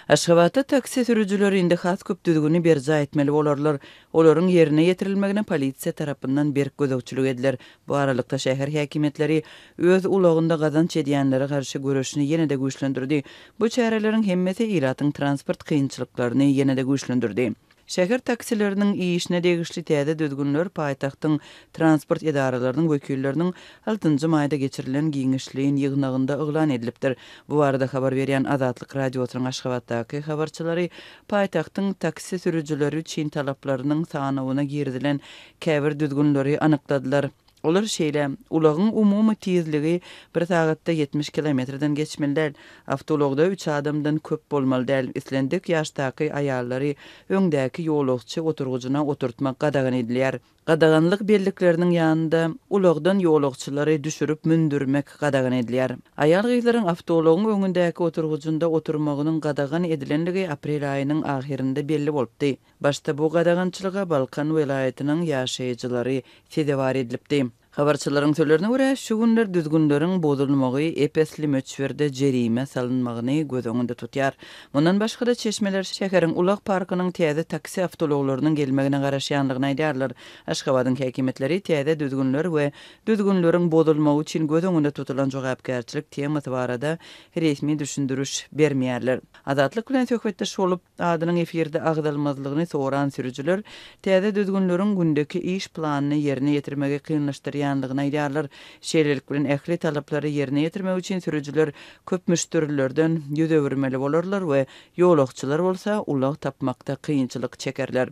Aşgabatda taksi sürücüleri indi has köpdüdügünü berza etmeli bolarlar. Olaryň yerine ýetirilmegine polisiýa tarapyndan berk gözegçilik ediler. Bu aralykda şäher häkimetleri öz ulagynda gazanç edýänlere garşy görüşini ýene-de güýçlendirdi. Bu çäreleriň hemmesi iratyň transport kynçylyklaryny ýene-de güýçlendirdi. Şäher taksileriniň işine degişli täze düzgünler paýtagtyň transport edaralarynyň wekilleriniň 6-njy maýda geçirilen giňişliğin ýygnagynda oglan edilipdir. Bu arada habar berýän Azatlyk radiosynyň Aşgabatdaky habarçylary paýtagtyň taksi sürüjüleri üçin talaplarynyň sanawyna girdilen käbir düzgünleri anykladylar. Olar şeýle, ulagyň umumy tezligi 1 sagatda 70 kilometrden geçmelidir. Awtologda 3 adamdan köp bolmaly däl. Islendik ýaşdaky aýallary öňdäki ýolagçy oturgujyna oturtmak gadagan edilýär. Gadaganlyk bellikleriniň ýanynda ulagdan ýolagçylary düşürüp mündürmek gadagan edilýär. Aýal gyzlaryň awtologyň öňündäki oturgujynda oturmagynyň gadagan edilenligi aprel aýynyň ahirinde belli bolupdy. Başda bu gadagançylyga Balkan welaýatynyň ýaşaýjylary sedebar edilipdi. Habarçylaryň sözlerine görä, şu günler düzgünleriň bozulmagy epesli möçberde jerime salynmagyny göz öňünde tutýar. Mundan başga da Çeşmeler şäheriň Ulag parkynyň täze taksi awtologlarynyň gelmegine garaşýanlygyny aýdýarlar. Aşgabatyň häkimetleri täze düzgünler we düzgünleriň bozulmagy üçin göz öňünde tutulan jogapkärçilik temasy barada resmi düşündürüş bermeýärler. Azatlyk bilen söhbetdeş bolup adynyň efirde agdalmazlygyny soran sürüjüler täze düzgünleriň gündäki iş planyny ýerine ýetirmegi kynlaşdyrýar ýanlygyny aýdýarlar. Şeýlelik bilen ähli talaplary ýerine ýetirmek üçin sürüjüler köp müşterilerden ýüz öwürmeli bolarlar we ýolagçylar bolsa ulag tapmakda kynçylyk çekerler.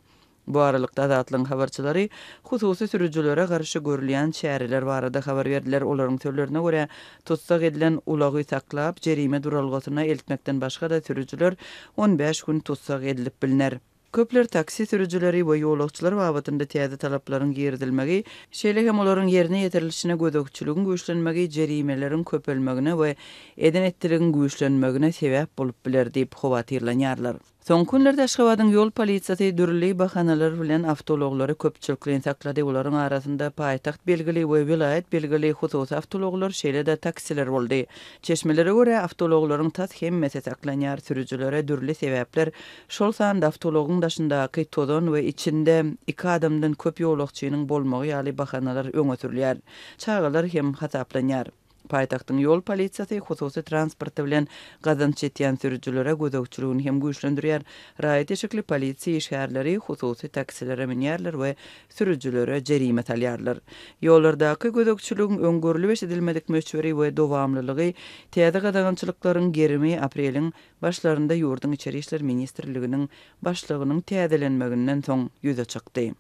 Bu aralykda Azatlyň habarçylary hususy sürüjülere garşy görülýän çäreler barada habar berdiler. Olaryň sözlerine görä, tutsak edilen ulagy saklap jerime duralgysyna eltmekden başga da sürüjüler 15 gün tutsak edilip biliner. Köpler taksi sürüjüleri we ýolagçylar babatynda täze talaplaryň girdilmegi, şeýle hem olaryň ýerine ýetirilişine gözegçiligiň güýçlenmegi jerimelerin köpelmegine we eden etdirigiň güýçlenmegine sebäp bolup biler diýip howatyrlanýarlar. Son günlerde Aşgabatyň ýol polisiýasy dürli bahanalar bilen awtologlary köpçüliklen saklady. Olaryň arasynda paýtagt belgili we vilayet belgili hususy awtologlar şeýle-de taksiler boldy. Çeşmelere görä awtologlaryň tas hemmesi saklanýar. Sürüjülere dürli sebäpler şol sanda awtologyň daşyndaky tozon we içinde 2 adamdan köp ýolagçynyň bolmagy ýaly bahanalar öňe sürilýär. Çagalar hem hasaplanýar. Paýtagtyň ýol polisiýasy hususy transport bilen gazanç etýän sürüjülere gözegçiligini hem güýçlendirýär. Raýat eşikli polisiýa işgärleri hususy taksilere minýärler we sürüjülere jerime salýarlar. Ýollardaky gözegçiligiň öňgörüli edilmedik möçberi we dowamlylygy täze gadagançylyklaryň gerimi apreliň başlarynda ýurduň içeri işler ministrliginiň başlygynyň täzelenmeginden soň ýüze çykdy.